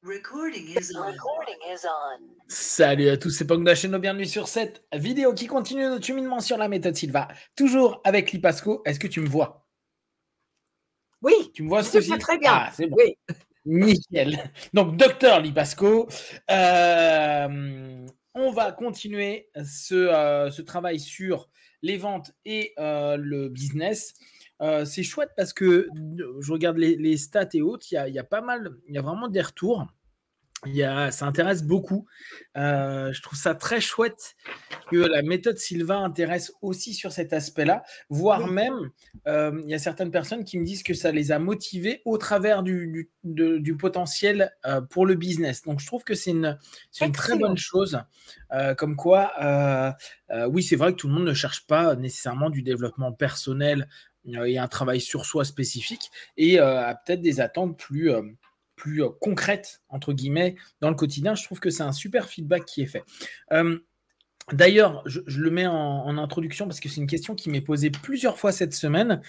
Recording is on. Salut à tous, c'est Pongdacheno, bienvenue sur cette vidéo qui continue notre cheminement sur la méthode Silva. Toujours avec Lipasco, est-ce que tu me vois? Oui, tu me vois je te vois très bien. Ah, c'est bon. Oui. Nickel. Donc, docteur Lipasco, on va continuer ce travail sur les ventes et le business. C'est chouette parce que je regarde les stats et autres, il y a pas mal, il y a vraiment des retours. Ça intéresse beaucoup. Je trouve ça très chouette que la méthode Silva intéresse aussi sur cet aspect-là, voire même, il y a certaines personnes qui me disent que ça les a motivés au travers du potentiel pour le business. Donc, je trouve que c'est une très bonne chose. Comme quoi, oui, c'est vrai que tout le monde ne cherche pas nécessairement du développement personnel et un travail sur soi spécifique et a peut-être des attentes plus concrète, entre guillemets, dans le quotidien. Je trouve que c'est un super feedback qui est fait. D'ailleurs, je le mets en introduction parce que c'est une question qui m'est posée plusieurs fois cette semaine.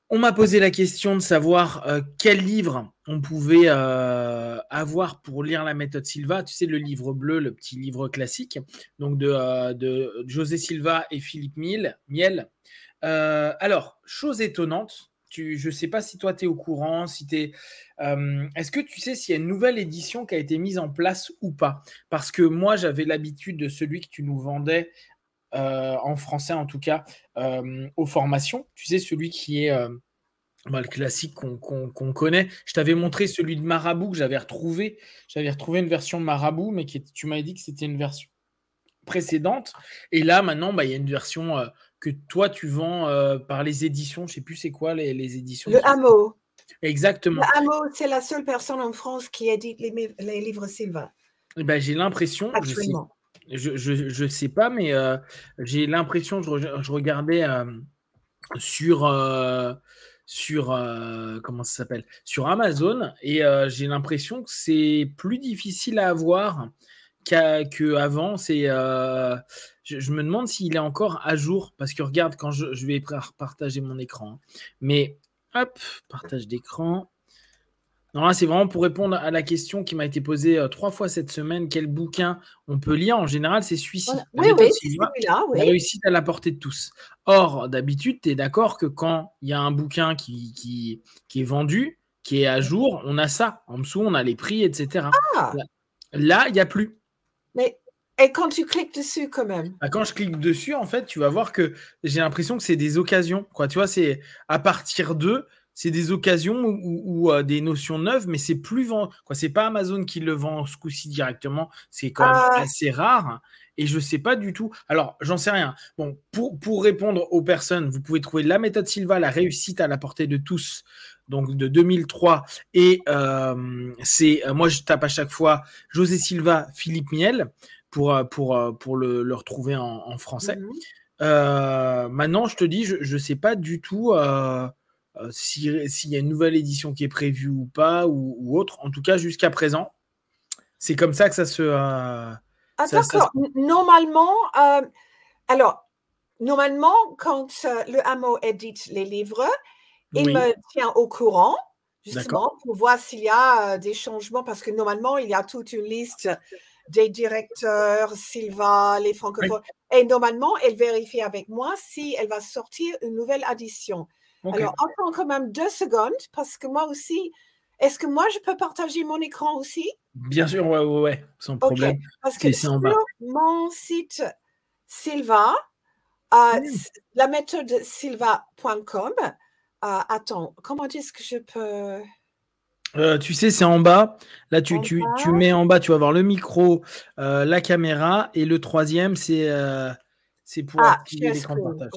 On m'a posé la question de savoir quel livre on pouvait avoir pour lire la méthode Silva. Tu sais, le livre bleu, le petit livre classique, donc de José Silva et Philippe Miel. Alors, chose étonnante, je ne sais pas si toi tu es au courant, est-ce que tu sais s'il y a une nouvelle édition qui a été mise en place ou pas? Parce que moi, j'avais l'habitude de celui que tu nous vendais, en français en tout cas, aux formations. Tu sais, celui qui est le classique qu'on connaît. Je t'avais montré celui de Marabout que j'avais retrouvé. J'avais retrouvé une version de Marabout, mais tu m'avais dit que c'était une version précédente. Et là, maintenant, il y a une version que toi, tu vends par les éditions. Je ne sais plus c'est quoi les éditions. Le Hameau. Exactement. Le Hameau, c'est la seule personne en France qui édite les livres Silva. J'ai l'impression, je sais pas, mais j'ai l'impression, je regardais sur comment ça s'appelle, sur Amazon, et j'ai l'impression que c'est plus difficile à avoir qu'avant. Je me demande s'il est encore à jour, parce que regarde, quand je vais partager mon écran, mais hop, partage d'écran. Non, là, c'est vraiment pour répondre à la question qui m'a été posée 3 fois cette semaine. Quel bouquin on peut lire? En général, c'est celui-ci. Oui, c'est celui-là. La réussite à la portée de tous. Or, d'habitude, tu es d'accord que quand il y a un bouquin qui est vendu, qui est à jour, on a ça. En dessous, on a les prix, etc. Là, il n'y a plus. Et quand tu cliques dessus, quand même? Quand je clique dessus, en fait, tu vas voir que j'ai l'impression que c'est des occasions. Tu vois, c'est à partir de... C'est des occasions ou des notions neuves, mais c'est plus vendu. C'est pas Amazon qui le vend ce coup-ci directement. C'est quand même assez rare. Et je sais pas du tout. Alors, j'en sais rien. Bon, pour répondre aux personnes, vous pouvez trouver la méthode Silva, la réussite à la portée de tous, donc de 2003. Et moi, je tape à chaque fois José Silva, Philippe Miel pour le retrouver en français. Maintenant, je te dis, je sais pas du tout. S'il y a une nouvelle édition qui est prévue ou pas, ou autre. En tout cas, jusqu'à présent, c'est comme ça que ça se... d'accord. Normalement, quand le Hameau édite les livres, il me tient au courant, justement, pour voir s'il y a des changements, parce que normalement, il y a toute une liste des directeurs, Silva, les francophones, et normalement, elle vérifie avec moi si elle va sortir une nouvelle édition. Alors, attends quand même 2 secondes, parce que moi aussi, est-ce que moi, je peux partager mon écran aussi? Bien sûr, ouais, sans problème. Parce que sur mon site Silva, la méthode silva.com, attends, comment est-ce que je peux... tu sais, c'est en bas. Là, tu mets en bas, tu vas voir le micro, la caméra, et le troisième, c'est pour activer l'écran de partage.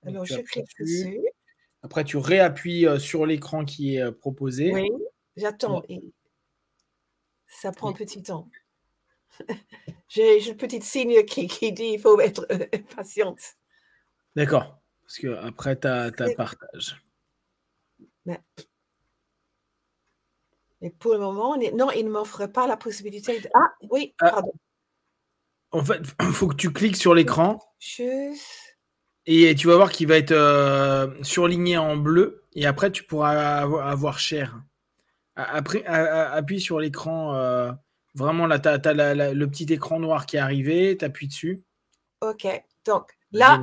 Alors, je clique dessus. Après, tu réappuies sur l'écran qui est proposé. Oui, j'attends. Ça prend un petit temps. J'ai le petit signe qui dit il faut être patiente. D'accord. Parce que après, tu as partage. Mais pour le moment, non, il ne m'offre pas la possibilité de... Ah, oui, pardon. En fait, il faut que tu cliques sur l'écran. Et tu vas voir qu'il va être surligné en bleu. Et après, tu pourras avoir share. Après, appuie sur l'écran. Vraiment, là, tu as, le petit écran noir qui est arrivé. Tu appuies dessus. OK. Donc, là,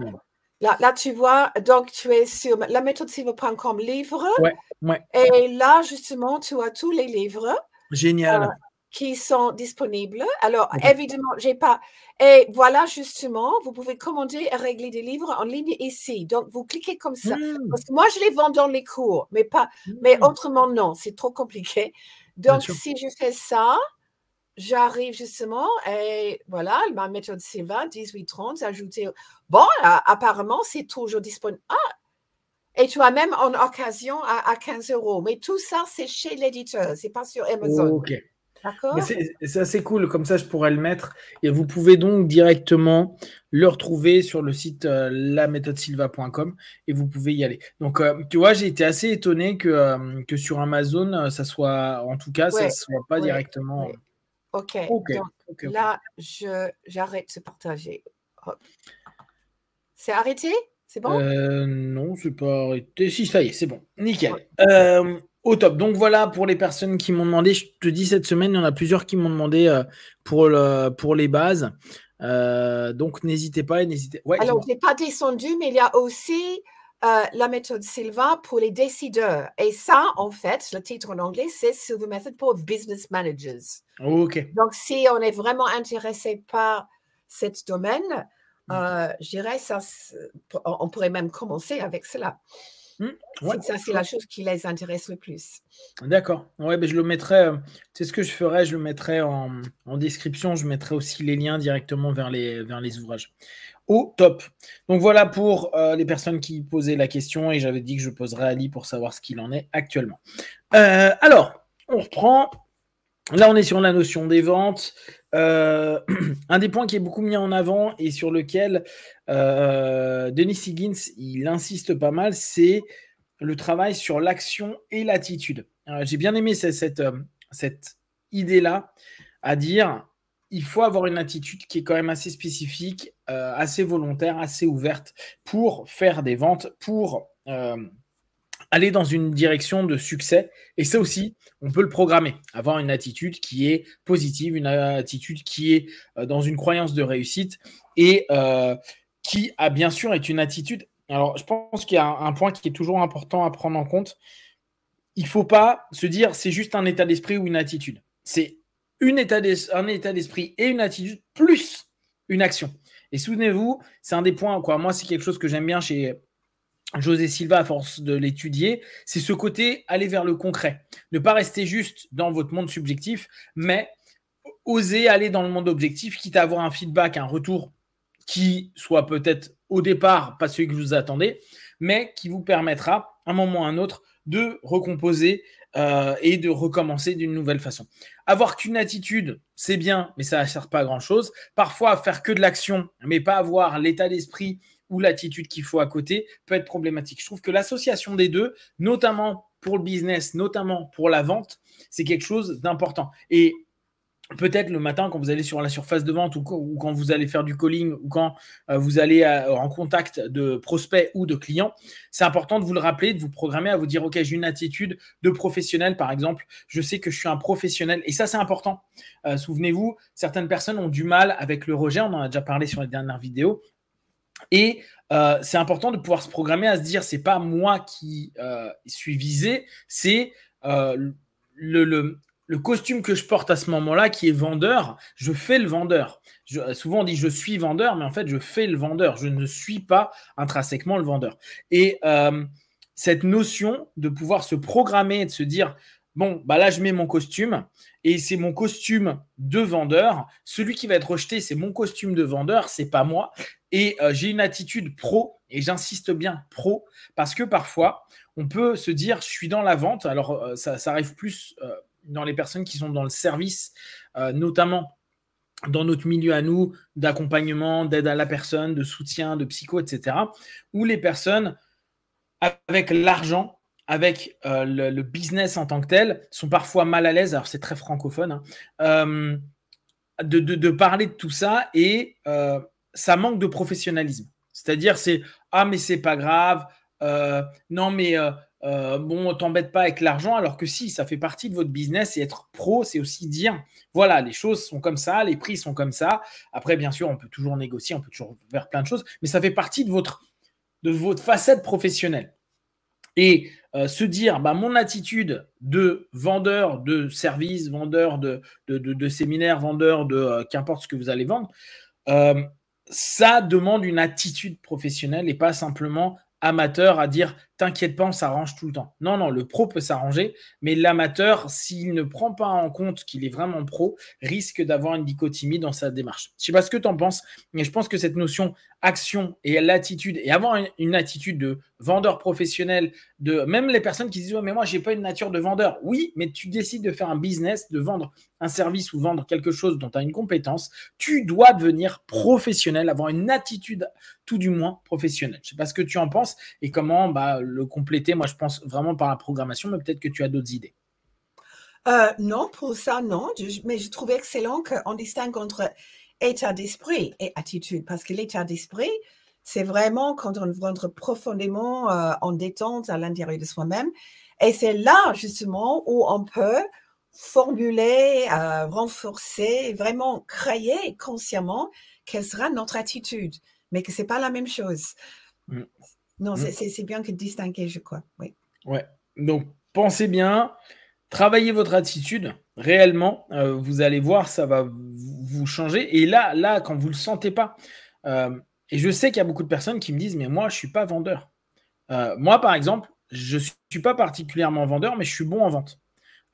tu vois, donc tu es sur laméthodesilva.com livre. Ouais, ouais. Et là, justement, tu as tous les livres. Génial. Qui sont disponibles. Alors, évidemment, j'ai pas. Et voilà, justement, vous pouvez commander et régler des livres en ligne ici. Donc, vous cliquez comme ça. Parce que moi, je les vends dans les cours, mais pas. Mais autrement, non, c'est trop compliqué. Donc, si je fais ça, j'arrive justement et voilà, ma méthode Silva, 1830, ajouter. Bon, apparemment, c'est toujours disponible. Ah! Et tu as même en occasion à 15 €. Mais tout ça, c'est chez l'éditeur, c'est pas sur Amazon. OK. D'accord. C'est assez cool, comme ça je pourrais le mettre. Et vous pouvez donc directement le retrouver sur le site laméthodesilva.com et vous pouvez y aller. Donc, tu vois, j'ai été assez étonné que sur Amazon, ça soit, en tout cas, ça ne soit pas directement. OK. Donc, là, j'arrête de partager. C'est arrêté? C'est bon? Non, c'est pas arrêté. Si, ça y est, c'est bon. Nickel. Au top. Donc voilà pour les personnes qui m'ont demandé. Je te dis cette semaine, il y en a plusieurs qui m'ont demandé pour les bases. Donc n'hésitez pas. Ouais, alors, je n'ai pas descendu, mais il y a aussi la méthode Silva pour les décideurs. Et ça, en fait, le titre en anglais, c'est Silva Method pour Business Managers. OK. Donc, si on est vraiment intéressé par ce domaine, je dirais ça, on pourrait même commencer avec cela. Ouais, ça, c'est la chose qui les intéresse le plus. D'accord. Ouais, ben je le mettrai. C'est ce que je ferai. Je le mettrai en description. Je mettrai aussi les liens directement vers les ouvrages. Au top. Donc voilà pour les personnes qui posaient la question et j'avais dit que je poserais à Ali pour savoir ce qu'il en est actuellement. Alors, on reprend. Là, on est sur la notion des ventes. Un des points qui est beaucoup mis en avant et sur lequel Denis Higgins, il insiste pas mal, c'est le travail sur l'action et l'attitude. J'ai bien aimé cette idée-là à dire il faut avoir une attitude qui est quand même assez spécifique, assez volontaire, assez ouverte pour faire des ventes, pour aller dans une direction de succès. Et ça aussi, on peut le programmer. Avoir une attitude qui est positive, une attitude qui est dans une croyance de réussite et qui a bien sûr est une attitude. Alors, je pense qu'il y a un point qui est toujours important à prendre en compte. Il ne faut pas se dire c'est juste un état d'esprit ou une attitude. C'est un état d'esprit et une attitude plus une action. Et souvenez-vous, c'est un des points, quoi. Moi, c'est quelque chose que j'aime bien chez José Silva, à force de l'étudier, c'est ce côté aller vers le concret. Ne pas rester juste dans votre monde subjectif, mais oser aller dans le monde objectif, quitte à avoir un feedback, un retour qui soit peut-être au départ pas celui que vous attendez, mais qui vous permettra, à un moment ou à un autre, de recomposer et de recommencer d'une nouvelle façon. Avoir qu'une attitude, c'est bien, mais ça ne sert pas à grand-chose. Parfois, faire que de l'action, mais pas avoir l'état d'esprit ou l'attitude qu'il faut à côté, peut être problématique. Je trouve que l'association des deux, notamment pour le business, notamment pour la vente, c'est quelque chose d'important. Et peut-être le matin, quand vous allez sur la surface de vente ou quand vous allez faire du calling ou quand vous allez en contact de prospects ou de clients, c'est important de vous le rappeler, de vous programmer à vous dire « Ok, j'ai une attitude de professionnel, par exemple. Je sais que je suis un professionnel. » Et ça, c'est important. Souvenez-vous, certaines personnes ont du mal avec le rejet. On en a déjà parlé sur les dernières vidéos. Et c'est important de pouvoir se programmer à se dire c'est pas moi qui suis visé, c'est le costume que je porte à ce moment-là qui est vendeur. Je fais le vendeur. Souvent on dit je suis vendeur, mais en fait je fais le vendeur. Je ne suis pas intrinsèquement le vendeur. Et cette notion de pouvoir se programmer et de se dire bon, bah là je mets mon costume et c'est mon costume de vendeur. Celui qui va être rejeté, c'est mon costume de vendeur, c'est pas moi. Et j'ai une attitude pro, et j'insiste bien pro, parce que parfois, on peut se dire, je suis dans la vente. Alors, ça arrive plus dans les personnes qui sont dans le service, notamment dans notre milieu à nous, d'accompagnement, d'aide à la personne, de soutien, de psycho, etc., où les personnes, avec l'argent, avec le business en tant que tel, sont parfois mal à l'aise, alors c'est très francophone, hein, de parler de tout ça et ça manque de professionnalisme. C'est-à-dire, c'est « Ah, mais c'est pas grave. Non, mais bon, t'embête pas avec l'argent, alors que si, ça fait partie de votre business et être pro, c'est aussi dire, voilà, les choses sont comme ça, les prix sont comme ça. Après, bien sûr, on peut toujours négocier, on peut toujours faire plein de choses, mais ça fait partie de votre facette professionnelle. Et se dire, bah, mon attitude de vendeur de services, vendeur de séminaires, vendeur de qu'importe ce que vous allez vendre, ça demande une attitude professionnelle et pas simplement amateur à dire t'inquiète pas, on s'arrange tout le temps. Non, non, le pro peut s'arranger, mais l'amateur, s'il ne prend pas en compte qu'il est vraiment pro, risque d'avoir une dichotomie dans sa démarche. Je ne sais pas ce que tu en penses, mais je pense que cette notion action et l'attitude, et avoir une attitude de vendeur professionnel, de même les personnes qui disent ouais, mais moi, je n'ai pas une nature de vendeur. Oui, mais tu décides de faire un business, de vendre un service ou vendre quelque chose dont tu as une compétence, tu dois devenir professionnel, avoir une attitude tout du moins professionnelle. Je ne sais pas ce que tu en penses et comment le compléter. Moi, je pense vraiment par la programmation, mais peut-être que tu as d'autres idées. Non, pour ça, non. Mais je trouve excellent qu'on distingue entre état d'esprit et attitude, parce que l'état d'esprit, c'est vraiment quand on rentre profondément en détente à l'intérieur de soi-même. Et c'est là, justement, où on peut formuler, renforcer, vraiment créer consciemment quelle sera notre attitude, mais que ce n'est pas la même chose. Non, c'est bien que distinguer, je crois. Oui. Ouais. Donc, pensez bien, travaillez votre attitude réellement. Vous allez voir, ça va vous changer. Et là, quand vous ne le sentez pas, et je sais qu'il y a beaucoup de personnes qui me disent, mais moi, je ne suis pas vendeur. Moi, par exemple, je ne suis pas particulièrement vendeur, mais je suis bon en vente.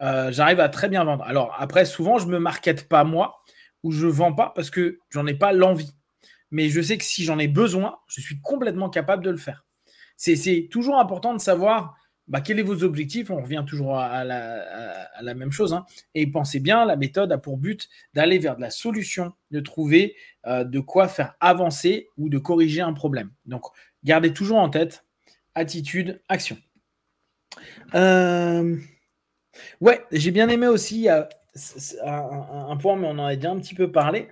J'arrive à très bien vendre. Alors, après, souvent, je ne me markete pas moi, ou je ne vends pas parce que j'en ai pas l'envie. Mais je sais que si j'en ai besoin, je suis complètement capable de le faire. C'est toujours important de savoir quels sont vos objectifs. On revient toujours à la même chose. Hein. Et pensez bien, la méthode a pour but d'aller vers de la solution, de trouver de quoi faire avancer ou de corriger un problème. Donc, gardez toujours en tête attitude, action. Ouais, j'ai bien aimé aussi un point, mais on en a déjà un petit peu parlé.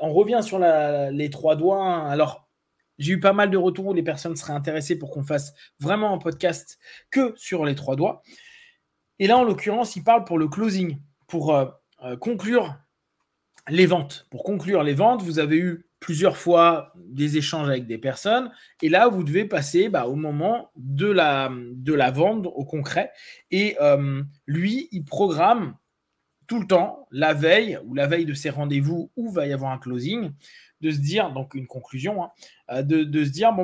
On revient sur les 3 doigts. Alors, j'ai eu pas mal de retours où les personnes seraient intéressées pour qu'on fasse vraiment un podcast que sur les 3 doigts. Et là, en l'occurrence, il parle pour le closing, pour conclure les ventes. Pour conclure les ventes, vous avez eu plusieurs fois des échanges avec des personnes. Et là, vous devez passer au moment de la vente, au concret. Et lui, il programme tout le temps, la veille ou la veille de ces rendez-vous où va y avoir un closing, de se dire, donc une conclusion, hein, de se dire,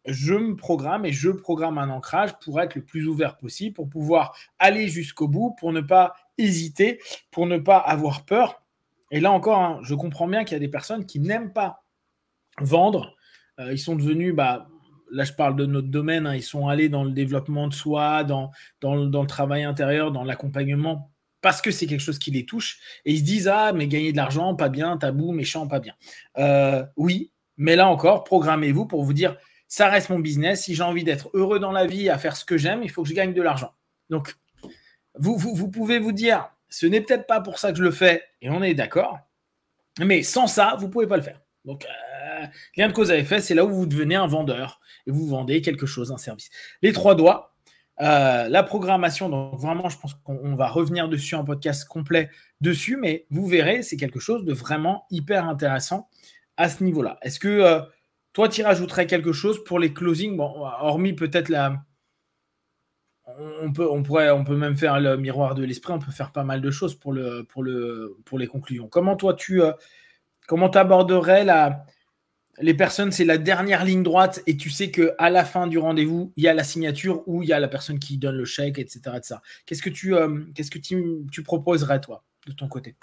je me programme et je programme un ancrage pour être le plus ouvert possible, pour pouvoir aller jusqu'au bout, pour ne pas hésiter, pour ne pas avoir peur. Et là encore, hein, je comprends bien qu'il y a des personnes qui n'aiment pas vendre. Ils sont devenus, là je parle de notre domaine, hein, ils sont allés dans le développement de soi, dans le travail intérieur, dans l'accompagnement, parce que c'est quelque chose qui les touche. Et ils se disent, ah, mais gagner de l'argent, pas bien, tabou, méchant, pas bien. Oui, mais là encore, programmez-vous pour vous dire, ça reste mon business. Si j'ai envie d'être heureux dans la vie, à faire ce que j'aime, il faut que je gagne de l'argent. Donc, vous pouvez vous dire, ce n'est peut-être pas pour ça que je le fais, et on est d'accord, mais sans ça, vous ne pouvez pas le faire. Donc, lien de cause à effet, c'est là où vous devenez un vendeur et vous vendez quelque chose, un service. Les 3 doigts, la programmation, donc vraiment, je pense qu'on va revenir dessus en podcast complet dessus, mais vous verrez, c'est quelque chose de vraiment hyper intéressant à ce niveau-là. Est-ce que toi, tu y rajouterais quelque chose pour les closings? Bon, hormis peut-être on peut même faire le miroir de l'esprit, on peut faire pas mal de choses pour les conclusions. Comment toi, comment tu aborderais les personnes, c'est la dernière ligne droite et tu sais qu'à la fin du rendez-vous, il y a la signature ou il y a la personne qui donne le chèque, etc. Qu'est-ce que tu proposerais, toi, de ton côté?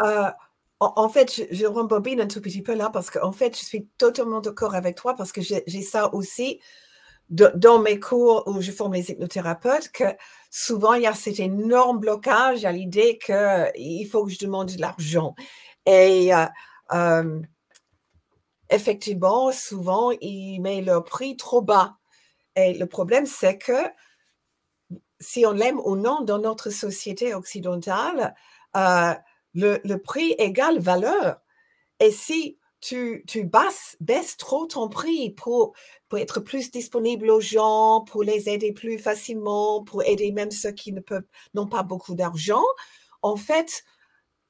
En fait, je rembobine un tout petit peu là parce qu'en fait, je suis totalement d'accord avec toi parce que j'ai ça aussi dans mes cours où je forme les hypnothérapeutes, que souvent, il y a cet énorme blocage à l'idée qu'il faut que je demande de l'argent. Et effectivement, souvent, ils mettent leur prix trop bas. Et le problème, c'est que si on l'aime ou non dans notre société occidentale, le prix égale valeur. Et si tu baisses trop ton prix pour être plus disponible aux gens, pour les aider plus facilement, pour aider même ceux qui n'ont pas beaucoup d'argent, en fait,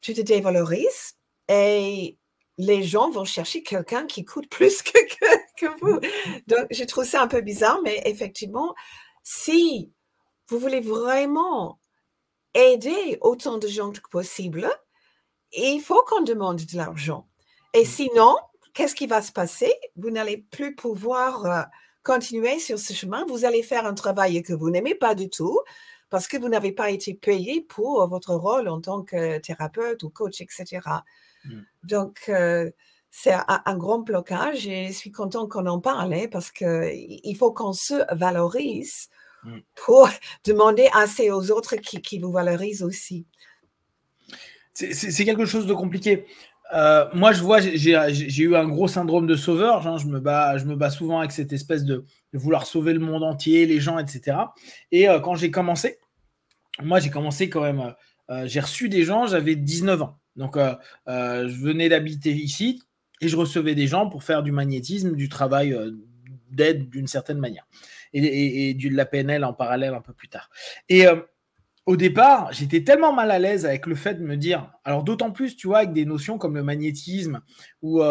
tu te dévalorises et les gens vont chercher quelqu'un qui coûte plus que vous. Donc, je trouve ça un peu bizarre, mais effectivement, si vous voulez vraiment aider autant de gens que possible, il faut qu'on demande de l'argent. Et sinon, qu'est-ce qui va se passer? Vous n'allez plus pouvoir continuer sur ce chemin. Vous allez faire un travail que vous n'aimez pas du tout parce que vous n'avez pas été payé pour votre rôle en tant que thérapeute ou coach, etc. Donc, c'est un grand blocage et je suis contente qu'on en parle parce qu'il faut qu'on se valorise pour demander assez aux autres qui vous valorisent aussi. C'est quelque chose de compliqué. Moi, je vois, j'ai eu un gros syndrome de sauveur. Hein, je me bats souvent avec cette espèce de vouloir sauver le monde entier, les gens, etc. Et quand j'ai commencé, moi, j'ai commencé quand même. J'ai reçu des gens, j'avais 19 ans. Donc, je venais d'habiter ici et je recevais des gens pour faire du magnétisme, du travail d'aide d'une certaine manière. Et de la PNL en parallèle un peu plus tard. Et au départ, j'étais tellement mal à l'aise avec le fait de me dire, alors d'autant plus, tu vois, avec des notions comme le magnétisme ou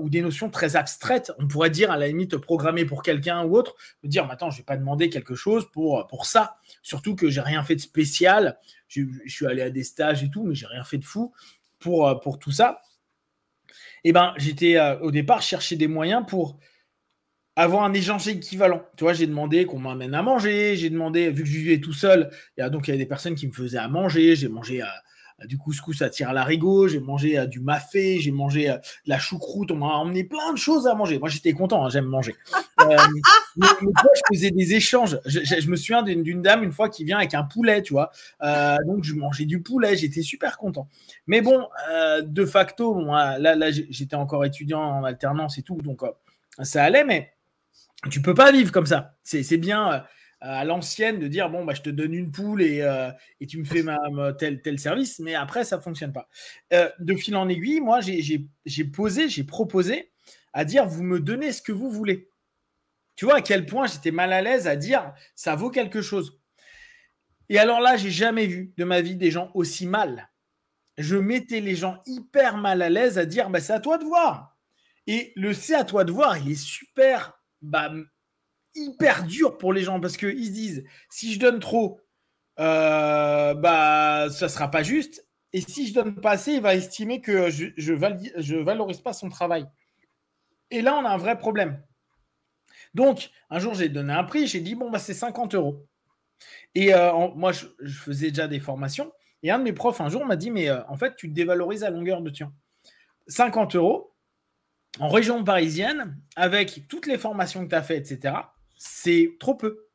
des notions très abstraites, on pourrait dire à la limite programmer pour quelqu'un ou autre, me dire, mais attends, je vais pas demander quelque chose pour ça, surtout que j'ai rien fait de spécial, je suis allé à des stages et tout, mais j'ai rien fait de fou pour tout ça. Et ben, j'étais au départ chercher des moyens pour avoir un échange équivalent. Tu vois, j'ai demandé qu'on m'amène à manger, j'ai demandé, vu que je vivais tout seul, il y a des personnes qui me faisaient à manger, j'ai mangé du couscous à tire-larigot, j'ai mangé du mafé, j'ai mangé de la choucroute, on m'a emmené plein de choses à manger. Moi, j'étais content, hein, j'aime manger. Mais toi, je faisais des échanges. Je me souviens d'une dame, une fois, qui vient avec un poulet, tu vois. Donc, je mangeais du poulet, j'étais super content. Mais bon, de facto, moi, là, j'étais encore étudiant en alternance et tout, donc ça allait, mais tu peux pas vivre comme ça. C'est bien à l'ancienne de dire bon, bah, je te donne une poule et tu me fais tel service, mais après, ça fonctionne pas. De fil en aiguille, moi, j'ai proposé à dire vous me donnez ce que vous voulez. Tu vois à quel point j'étais mal à l'aise à dire ça vaut quelque chose. Et alors là, j'ai jamais vu de ma vie des gens aussi mal. Je mettais les gens hyper mal à l'aise à dire bah, c'est à toi de voir. Et le c'est à toi de voir, il est super hyper dur pour les gens parce qu'ils se disent si je donne trop, ça sera pas juste. Et si je donne pas assez, il va estimer que je valorise pas son travail. Et là, on a un vrai problème. Donc, un jour, j'ai donné un prix, j'ai dit bon, bah, c'est 50 €. Et moi, je faisais déjà des formations. Et un de mes profs, un jour, m'a dit mais en fait, tu te dévalorises à longueur de temps. 50 € en région parisienne, avec toutes les formations que tu as faites, etc., c'est trop peu.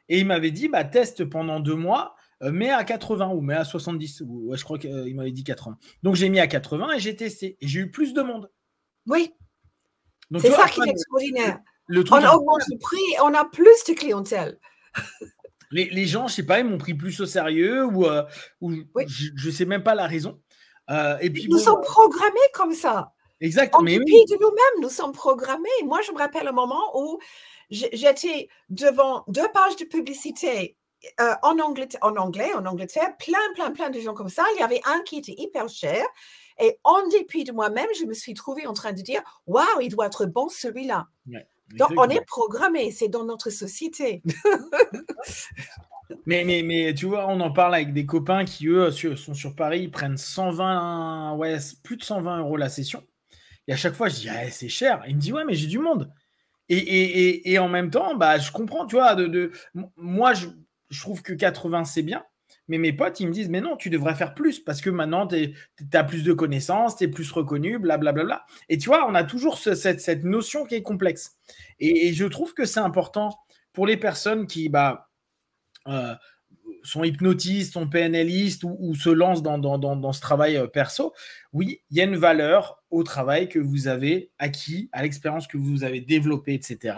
Et il m'avait dit, bah, teste pendant 2 mois, mets à 80 ou mets à 70. Ouais, je crois qu'il m'avait dit 80. Donc, j'ai mis à 80 et j'ai testé. Et j'ai eu plus de monde. Oui. C'est ça qui est extraordinaire. On augmente le prix, on a plus de clientèle. Les gens, je ne sais pas, ils m'ont pris plus au sérieux ou oui. Je ne sais même pas la raison. Et puis, nous sommes programmés comme ça. Exact. En dépit de nous-mêmes, nous sommes programmés. Moi, je me rappelle un moment où j'étais devant 2 pages de publicité en Angleterre, plein de gens comme ça. Il y avait un qui était hyper cher. Et en dépit de moi-même, je me suis trouvée en train de dire « Waouh, il doit être bon celui-là ouais, ». Donc, on est programmé, c'est dans notre société. mais tu vois, on en parle avec des copains qui, eux, sont sur Paris, ils prennent 120, ouais, plus de 120 € la session. Et à chaque fois, je dis, ah, c'est cher. Il me dit, ouais, mais j'ai du monde. Et en même temps, bah, je comprends, tu vois, moi, je trouve que 80, c'est bien. Mais mes potes, ils me disent, mais non, tu devrais faire plus parce que maintenant, tu as plus de connaissances, tu es plus reconnu, blablabla. Et tu vois, on a toujours cette notion qui est complexe. Et je trouve que c'est important pour les personnes qui sont hypnotistes, sont PNListes ou se lancent dans ce travail perso. Oui, il y a une valeur au travail que vous avez acquis, à l'expérience que vous avez développée, etc.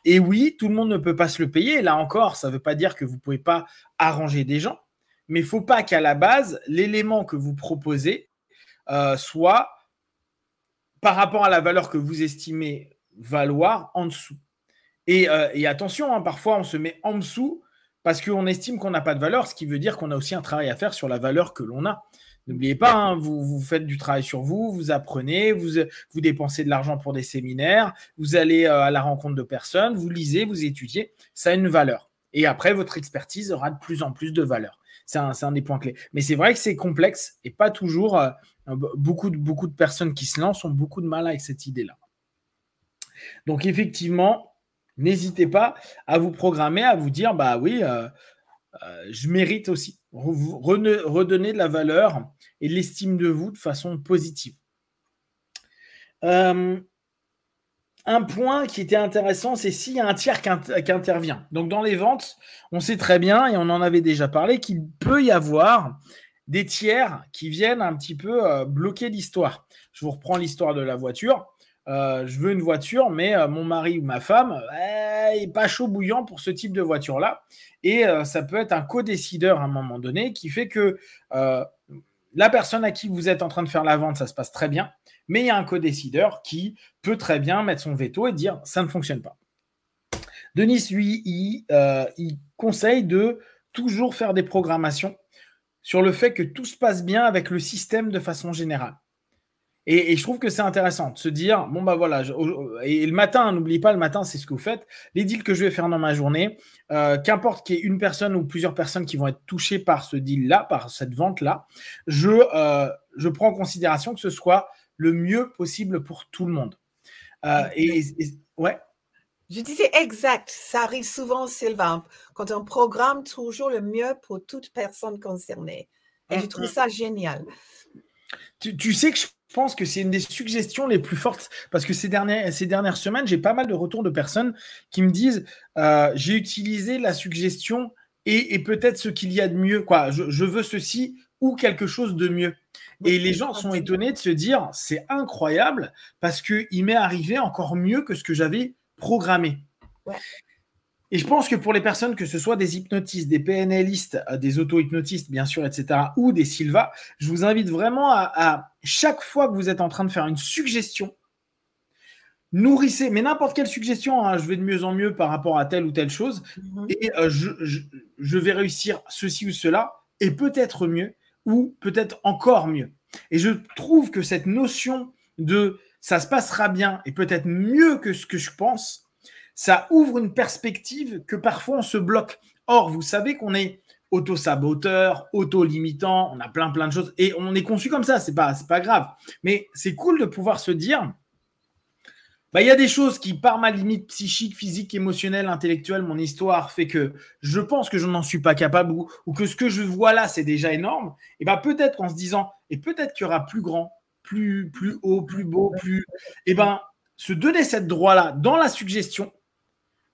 Et oui, tout le monde ne peut pas se le payer. Et là encore, ça ne veut pas dire que vous ne pouvez pas arranger des gens. Mais il ne faut pas qu'à la base, l'élément que vous proposez soit par rapport à la valeur que vous estimez valoir en dessous. Et attention, hein, parfois on se met en dessous parce qu'on estime qu'on n'a pas de valeur, ce qui veut dire qu'on a aussi un travail à faire sur la valeur que l'on a. N'oubliez pas, hein, vous faites du travail sur vous, vous apprenez, vous dépensez de l'argent pour des séminaires, vous allez à la rencontre de personnes, vous lisez, vous étudiez, ça a une valeur. Et après, votre expertise aura de plus en plus de valeur. C'est un des points clés. Mais c'est vrai que c'est complexe et pas toujours. Beaucoup de personnes qui se lancent ont beaucoup de mal avec cette idée-là. Donc, effectivement, n'hésitez pas à vous programmer, à vous dire, bah oui, je mérite aussi. Redonner de la valeur et de l'estime de vous de façon positive. Un point qui était intéressant, c'est s'il y a un tiers qui intervient. Donc, dans les ventes, on sait très bien, et on en avait déjà parlé, qu'il peut y avoir des tiers qui viennent un petit peu bloquer l'histoire. Je vous reprends l'histoire de la voiture. Je veux une voiture, mais mon mari ou ma femme n'est pas chaud bouillant pour ce type de voiture-là. Et ça peut être un co-décideur à un moment donné qui fait que la personne à qui vous êtes en train de faire la vente, ça se passe très bien. Mais il y a un co-décideur qui peut très bien mettre son veto et dire ça ne fonctionne pas. Denis, lui, il conseille de toujours faire des programmations sur le fait que tout se passe bien avec le système de façon générale. Et je trouve que c'est intéressant de se dire, bon, bah voilà, et le matin, n'oubliez pas, le matin, c'est ce que vous faites. Les deals que je vais faire dans ma journée, qu'importe qu'il y ait une personne ou plusieurs personnes qui vont être touchées par ce deal-là, par cette vente-là, je prends en considération que ce soit le mieux possible pour tout le monde. Ouais. Je disais exact. Ça arrive souvent, Sylvain, quand on programme toujours le mieux pour toute personne concernée. Et je trouve ça génial. Tu sais que je pense que c'est une des suggestions les plus fortes parce que ces dernières semaines, j'ai pas mal de retours de personnes qui me disent j'ai utilisé la suggestion et peut-être ce qu'il y a de mieux. Quoi. Je veux ceci ou quelque chose de mieux. Et les gens sont étonnés de se dire c'est incroyable parce qu'il m'est arrivé encore mieux que ce que j'avais programmé. Ouais. Et je pense que pour les personnes, que ce soit des hypnotistes, des PNListes, des auto-hypnotistes, bien sûr, etc., ou des Silva, je vous invite vraiment à chaque fois que vous êtes en train de faire une suggestion, nourrissez, mais n'importe quelle suggestion, hein, je vais de mieux en mieux par rapport à telle ou telle chose, et je vais réussir ceci ou cela, et peut-être mieux, ou peut-être encore mieux. Et je trouve que cette notion de ça se passera bien, et peut-être mieux que ce que je pense, ça ouvre une perspective que parfois on se bloque. Or, vous savez qu'on est auto-saboteur, auto-limitant, on a plein de choses et on est conçu comme ça, c'est pas grave. Mais c'est cool de pouvoir se dire, il y a des choses qui, par ma limite psychique, physique, émotionnelle, intellectuelle, mon histoire fait que je pense que je n'en suis pas capable ou que ce que je vois là, c'est déjà énorme. Et peut-être qu'en se disant, et peut-être qu'il y aura plus grand, plus haut, plus beau, plus… se donner cette droit-là dans la suggestion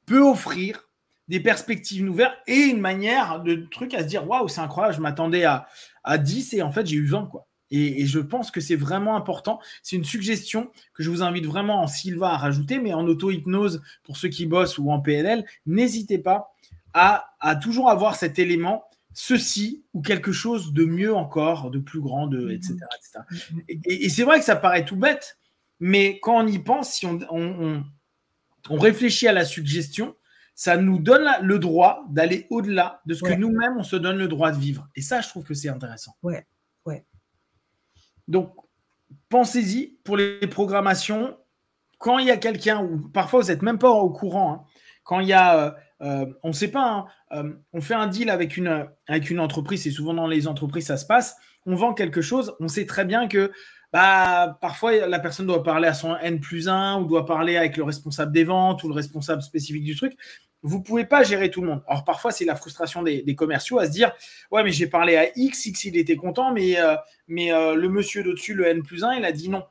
peut offrir des perspectives nouvelles et une manière de truc à se dire waouh, c'est incroyable, je m'attendais à 10 et en fait j'ai eu 20 quoi. Et je pense que c'est vraiment important. C'est une suggestion que je vous invite vraiment en Silva à rajouter, mais en auto-hypnose pour ceux qui bossent ou en PNL, n'hésitez pas à toujours avoir cet élément, ceci ou quelque chose de mieux encore, de plus grand, etc. Et c'est vrai que ça paraît tout bête, mais quand on y pense, si on réfléchit à la suggestion, ça nous donne le droit d'aller au-delà de ce que nous-mêmes, on se donne le droit de vivre. Et ça, je trouve que c'est intéressant. Ouais. Donc, pensez-y pour les programmations. Quand il y a quelqu'un, ou parfois vous n'êtes même pas au courant, hein, quand il y a, on ne sait pas, hein, on fait un deal avec une entreprise, c'est souvent dans les entreprises ça se passe, on vend quelque chose, on sait très bien que parfois, la personne doit parler à son N+1 ou doit parler avec le responsable des ventes ou le responsable spécifique du truc. Vous ne pouvez pas gérer tout le monde. Alors, parfois, c'est la frustration des commerciaux à se dire « Ouais, mais j'ai parlé à X, il était content, mais le monsieur d'au-dessus, le N+1, il a dit non. »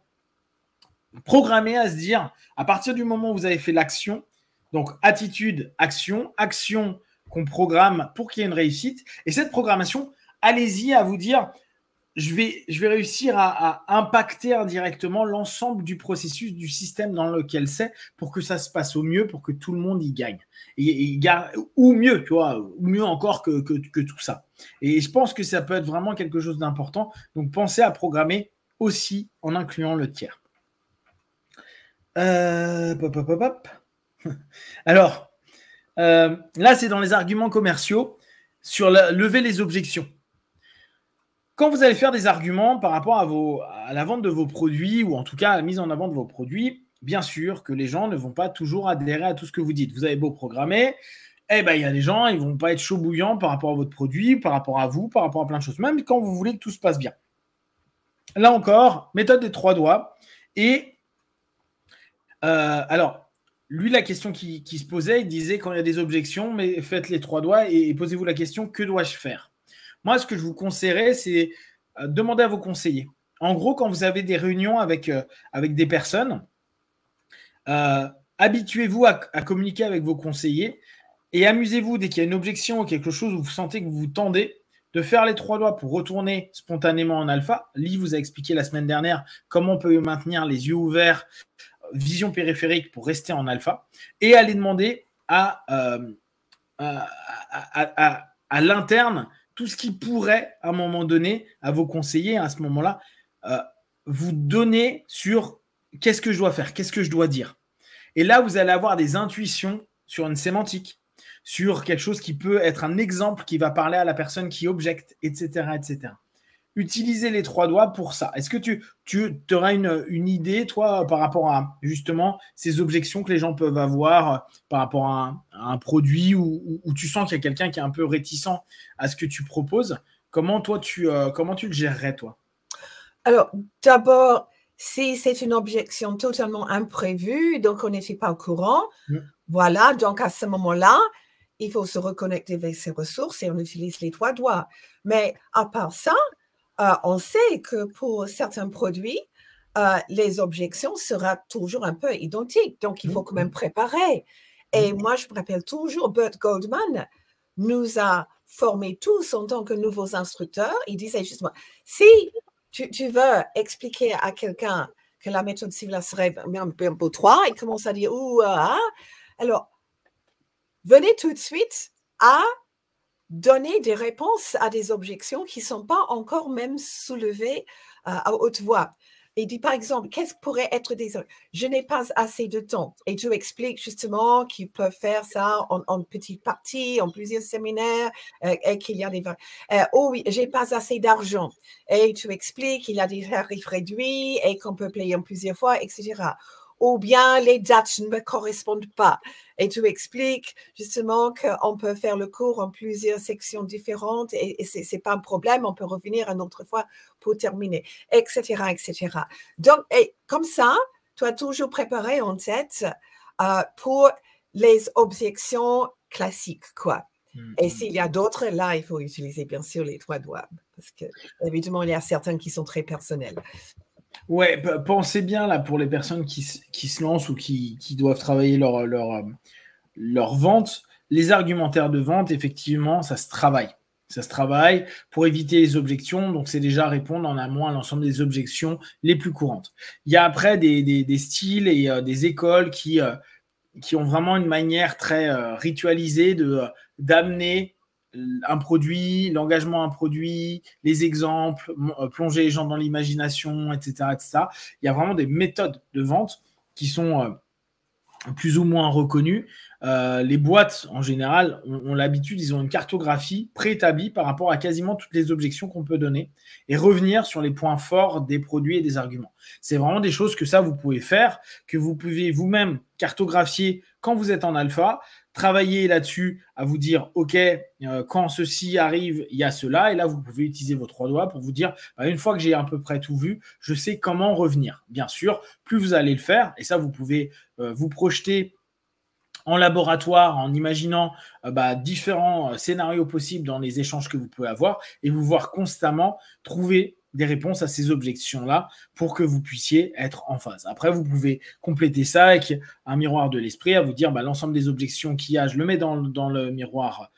Programmez à se dire, à partir du moment où vous avez fait l'action, donc attitude, action qu'on programme pour qu'il y ait une réussite. Et cette programmation, allez-y à vous dire – je vais réussir à impacter indirectement l'ensemble du processus, du système dans lequel c'est pour que ça se passe au mieux, pour que tout le monde y gagne. Ou mieux, tu vois, ou mieux encore que tout ça. Et je pense que ça peut être vraiment quelque chose d'important. Donc, pensez à programmer aussi en incluant le tiers. Hop, hop, hop, hop. Alors, là, c'est dans les arguments commerciaux sur lever les objections. Quand vous allez faire des arguments par rapport à la vente de vos produits, ou en tout cas à la mise en avant de vos produits, bien sûr que les gens ne vont pas toujours adhérer à tout ce que vous dites. Vous avez beau programmer, il y a des gens, ils ne vont pas être chaud bouillants par rapport à votre produit, par rapport à vous, par rapport à plein de choses, même quand vous voulez que tout se passe bien. Là encore, méthode des 3 doigts. Et alors, lui, la question qui se posait, il disait quand il y a des objections, mais faites les 3 doigts et posez-vous la question, que dois-je faire? Moi, ce que je vous conseillerais, c'est demander à vos conseillers. En gros, quand vous avez des réunions avec des personnes, habituez-vous à communiquer avec vos conseillers et amusez-vous dès qu'il y a une objection ou quelque chose où vous sentez que vous vous tendez, de faire les 3 doigts pour retourner spontanément en alpha. Lee vous a expliqué la semaine dernière comment on peut maintenir les yeux ouverts, vision périphérique pour rester en alpha, et aller demander à l'interne tout ce qui pourrait, à un moment donné, à vos conseillers, à ce moment-là, vous donner sur qu'est-ce que je dois faire, qu'est-ce que je dois dire. Et là, vous allez avoir des intuitions sur une sémantique, sur quelque chose qui peut être un exemple qui va parler à la personne qui objecte, etc., etc. Utilisez les 3 doigts pour ça. Est-ce que tu auras une idée, toi, par rapport à justement ces objections que les gens peuvent avoir par rapport à un produit où tu sens qu'il y a quelqu'un qui est un peu réticent à ce que tu proposes? Comment tu le gérerais, toi? Alors, d'abord, si c'est une objection totalement imprévue, donc on n'était pas au courant, voilà, donc à ce moment-là, il faut se reconnecter avec ses ressources et on utilise les 3 doigts. Mais à part ça, on sait que pour certains produits, les objections seront toujours un peu identiques. Donc, il faut quand même préparer. Et moi, je me rappelle toujours, Bert Goldman nous a formés tous en tant que nouveaux instructeurs. Il disait justement, si tu veux expliquer à quelqu'un que la méthode Sivela serait un peu 3, il commence à dire, alors, venez tout de suite à donner des réponses à des objections qui ne sont pas encore même soulevées à haute voix. Il dit par exemple, qu'est-ce que pourrait être des... Je n'ai pas assez de temps. Et tu expliques justement qu'ils peuvent faire ça en petites parties, en plusieurs séminaires, et qu'il y a des... oh oui, j'ai pas assez d'argent. Et tu expliques qu'il y a des tarifs réduits et qu'on peut payer en plusieurs fois, etc. Ou bien les dates ne me correspondent pas. Et tu expliques justement qu'on peut faire le cours en plusieurs sections différentes et ce n'est pas un problème, on peut revenir une autre fois pour terminer, etc., etc. Donc, comme ça, tu as toujours préparé en tête pour les objections classiques, quoi. Et s'il y a d'autres, là, il faut utiliser bien sûr les 3 doigts parce que évidemment, il y a certains qui sont très personnels. Ouais, pensez bien là pour les personnes qui se lancent ou qui doivent travailler leur vente. Les argumentaires de vente, effectivement, ça se travaille. Ça se travaille pour éviter les objections. Donc, c'est déjà répondre en amont à l'ensemble des objections les plus courantes. Il y a après des styles et des écoles qui ont vraiment une manière très ritualisée d'amener un produit, l'engagement à un produit, les exemples, plonger les gens dans l'imagination, etc., etc. Il y a vraiment des méthodes de vente qui sont plus ou moins reconnues. Les boîtes, en général, ont l'habitude, ils ont une cartographie préétablie par rapport à quasiment toutes les objections qu'on peut donner et revenir sur les points forts des produits et des arguments. C'est vraiment des choses que ça, vous pouvez faire, que vous pouvez vous-même cartographier quand vous êtes en alpha, travailler là-dessus, à vous dire, OK, quand ceci arrive, il y a cela. Et là, vous pouvez utiliser vos 3 doigts pour vous dire, une fois que j'ai à peu près tout vu, je sais comment revenir. Bien sûr, plus vous allez le faire, et ça, vous pouvez vous projeter en laboratoire, en imaginant différents scénarios possibles dans les échanges que vous pouvez avoir et vous voir constamment trouver des réponses à ces objections-là pour que vous puissiez être en phase. Après, vous pouvez compléter ça avec un miroir de l'esprit à vous dire l'ensemble des objections qu'il y a, je le mets dans le miroir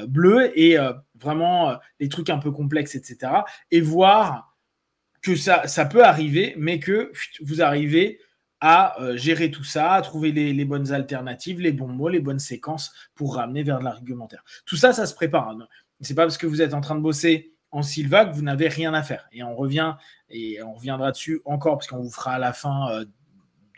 bleu et vraiment les trucs un peu complexes, etc. Et voir que ça peut arriver, mais que vous arrivez à gérer tout ça, à trouver les bonnes alternatives, les bons mots, les bonnes séquences pour ramener vers de l'argumentaire. Tout ça, ça se prépare. Hein. C'est pas parce que vous êtes en train de bosser en Sylva que vous n'avez rien à faire. Et on reviendra dessus encore parce qu'on vous fera à la fin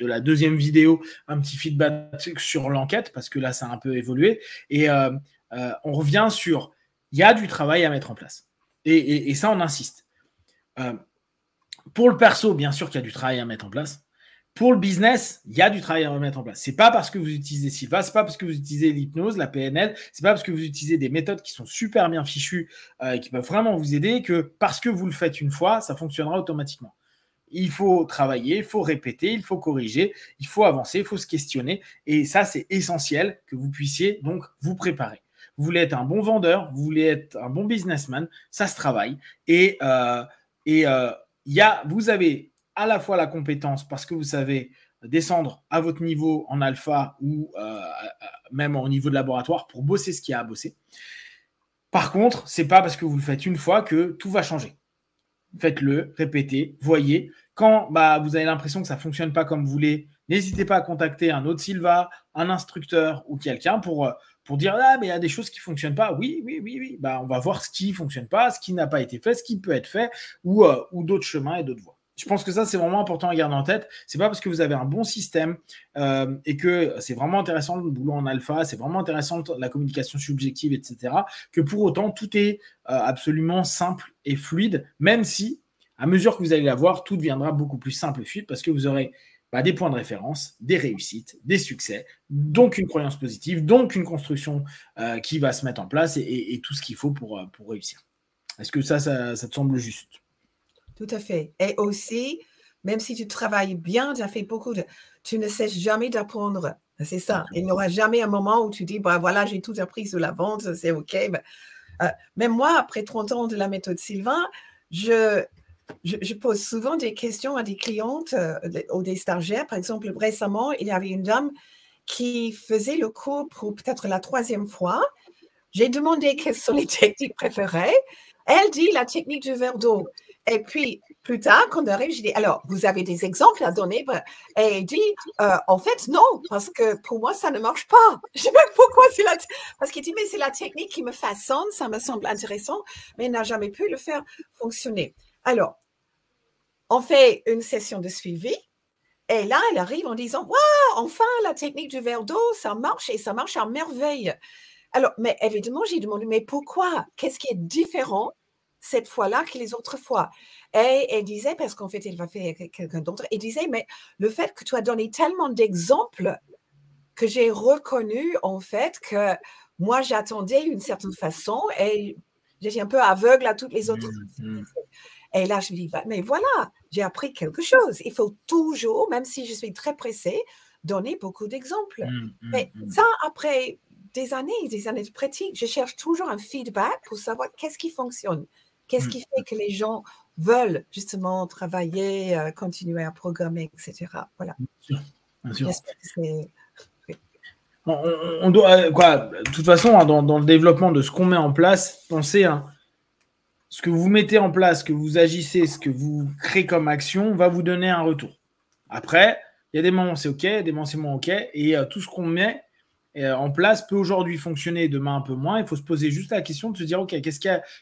la deuxième vidéo un petit feedback sur l'enquête, parce que là, ça a un peu évolué. Et on revient sur, il y a du travail à mettre en place. Et ça, on insiste. Pour le perso, bien sûr qu'il y a du travail à mettre en place. Pour le business, il y a du travail à mettre en place. C'est pas parce que vous utilisez Silva, c'est pas parce que vous utilisez l'hypnose, la PNL, c'est pas parce que vous utilisez des méthodes qui sont super bien fichues et qui peuvent vraiment vous aider que parce que vous le faites une fois, ça fonctionnera automatiquement. Il faut travailler, il faut répéter, il faut corriger, il faut avancer, il faut se questionner. Et ça, c'est essentiel que vous puissiez donc vous préparer. Vous voulez être un bon vendeur, vous voulez être un bon businessman, ça se travaille. Et vous avez à la fois la compétence parce que vous savez descendre à votre niveau en alpha ou même au niveau de laboratoire pour bosser ce qu'il y a à bosser. Par contre, ce n'est pas parce que vous le faites une fois que tout va changer. Faites-le, répétez, voyez. Quand vous avez l'impression que ça ne fonctionne pas comme vous voulez, n'hésitez pas à contacter un autre Silva, un instructeur ou quelqu'un pour dire mais il y a des choses qui ne fonctionnent pas. Oui. On va voir ce qui ne fonctionne pas, ce qui n'a pas été fait, ce qui peut être fait ou d'autres chemins et d'autres voies. Je pense que ça, c'est vraiment important à garder en tête. Ce n'est pas parce que vous avez un bon système et que c'est vraiment intéressant le boulot en alpha, c'est vraiment intéressant la communication subjective, etc., que pour autant, tout est absolument simple et fluide, même si, à mesure que vous allez l'avoir, tout deviendra beaucoup plus simple et fluide parce que vous aurez des points de référence, des réussites, des succès, donc une croyance positive, donc une construction qui va se mettre en place et tout ce qu'il faut pour réussir. Est-ce que ça te semble juste ? Tout à fait. Et aussi, même si tu travailles bien, tu as fait tu ne cesses jamais d'apprendre. C'est ça. Il n'y aura jamais un moment où tu dis, voilà, j'ai tout appris sur la vente, c'est OK. Même moi, après 30 ans de la méthode Sylvain, je pose souvent des questions à des clientes ou des stagiaires. Par exemple, récemment, il y avait une dame qui faisait le cours pour peut-être la 3e fois. J'ai demandé quelles sont les techniques préférées. Elle dit la technique du verre d'eau. Et puis, plus tard, quand on arrive, je dis, alors, vous avez des exemples à donner? Et elle dit, en fait, non, parce que pour moi, ça ne marche pas. Je sais même pourquoi parce qu'il dit, mais c'est la technique qui me façonne, ça me semble intéressant, mais elle n'a jamais pu le faire fonctionner. Alors, on fait une session de suivi, et là, elle arrive en disant, waouh, enfin, la technique du verre d'eau, ça marche, et ça marche à merveille. Alors, mais évidemment, j'ai demandé, mais pourquoi? Qu'est-ce qui est différent cette fois-là que les autres fois? Et elle disait, parce qu'en fait, elle va faire quelqu'un d'autre, elle disait, mais le fait que tu as donné tellement d'exemples que j'ai reconnu, en fait, que moi, j'attendais une certaine façon et j'étais un peu aveugle à toutes les autres. Et là, je me dis, mais voilà, j'ai appris quelque chose. Il faut toujours, même si je suis très pressée, donner beaucoup d'exemples. Mais ça, après des années de pratique, je cherche toujours un feedback pour savoir qu'est-ce qui fonctionne. Qu'est-ce qui fait que les gens veulent justement travailler, continuer à programmer, etc. Voilà. Bien sûr. J'espère que c'est... On doit, de toute façon, dans le développement de ce qu'on met en place, pensez, ce que vous mettez en place, ce que vous agissez, ce que vous créez comme action, va vous donner un retour. Après, il y a des moments où c'est OK, des moments où c'est moins OK, et tout ce qu'on met en place peut aujourd'hui fonctionner, demain un peu moins. Il faut se poser juste la question de se dire, OK, qu'est-ce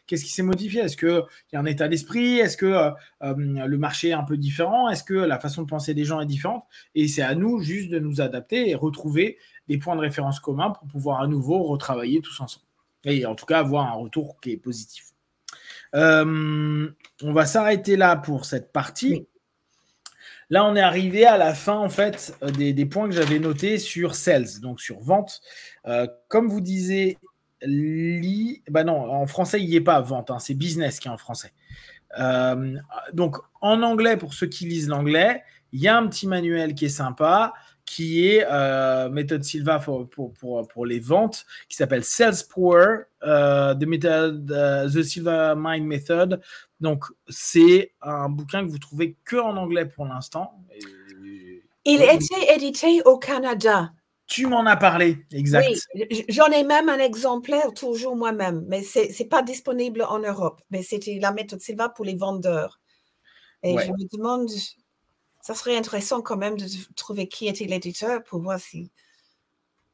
qui s'est modifié? Est-ce qu'il y a un état d'esprit? Est-ce que le marché est un peu différent? Est-ce que la façon de penser des gens est différente? Et c'est à nous juste de nous adapter et retrouver des points de référence communs pour pouvoir à nouveau retravailler tous ensemble. Et en tout cas, avoir un retour qui est positif. On va s'arrêter là pour cette partie. Oui. Là, on est arrivé à la fin, en fait, des points que j'avais notés sur sales, donc sur vente. Comme vous disiez, non, en français, il n'y est pas vente, c'est business qui est en français. Donc, en anglais, pour ceux qui lisent l'anglais, il y a un petit manuel qui est sympa, qui est méthode Silva pour les ventes, qui s'appelle Sales Power, The Silva Mind Method. Donc, c'est un bouquin que vous trouvez que en anglais pour l'instant. Il était édité au Canada. Tu m'en as parlé, exact. Oui, j'en ai même un exemplaire toujours moi-même, mais ce n'est pas disponible en Europe. Mais c'était la méthode Silva pour les vendeurs. Et je me demande, ça serait intéressant quand même de trouver qui était l'éditeur pour voir si...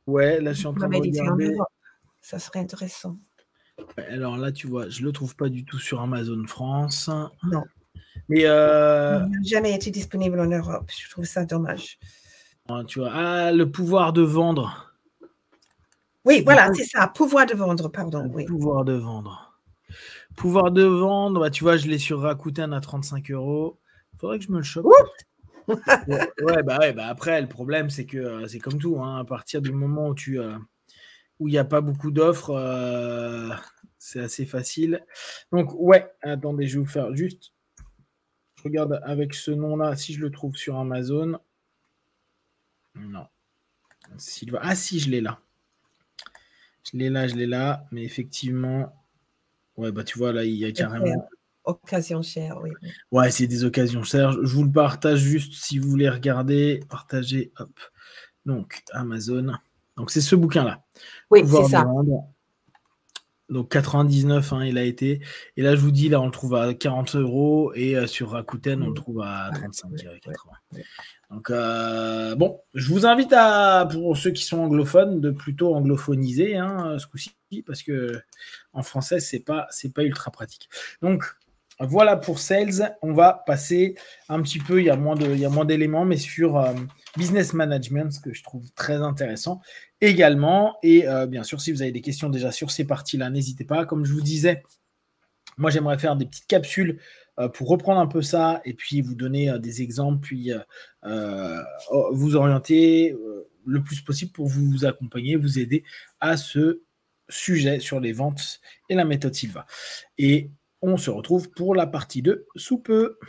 Ouais, là, je suis en train de regarder. Ça serait intéressant. Alors là, tu vois, je ne le trouve pas du tout sur Amazon France. Non. Et Il n'a jamais été disponible en Europe. Je trouve ça dommage. tu vois, le pouvoir de vendre. Oui, voilà, c'est ça. Pouvoir de vendre, pardon. Oui. Pouvoir de vendre. Pouvoir de vendre, tu vois, je l'ai sur Rakuten à 35 €. Faudrait que je me le chope. Ouais, après, le problème, c'est que c'est comme tout. Hein, à partir du moment où où il n'y a pas beaucoup d'offres, c'est assez facile. Donc, ouais, attendez, je vais vous faire juste. Je regarde avec ce nom-là, si je le trouve sur Amazon. Non. Ah, si, je l'ai là. Je l'ai là. Mais effectivement, ouais, tu vois, là, il y a carrément. Occasion chère, oui. Ouais, c'est des occasions chères. Je vous le partage juste si vous voulez regarder. Partagez, hop. Donc, Amazon. Donc, c'est ce bouquin-là. Oui, c'est ça. Donc, 99, il a été. Et là, je vous dis, là, on le trouve à 40 € et sur Rakuten, on le trouve à 35,80. Donc, bon, je vous invite pour ceux qui sont anglophones, de plutôt anglophoniser ce coup-ci, parce que en français, c'est pas ultra pratique. Donc, voilà pour Sales. On va passer un petit peu, il y a moins d'éléments, mais sur Business Management, ce que je trouve très intéressant également. Et bien sûr, si vous avez des questions déjà sur ces parties-là, n'hésitez pas. Comme je vous disais, moi, j'aimerais faire des petites capsules pour reprendre un peu ça et puis vous donner des exemples, puis vous orienter le plus possible pour vous accompagner, vous aider à ce sujet sur les ventes et la méthode Sylva. Et on se retrouve pour la partie 2 sous peu.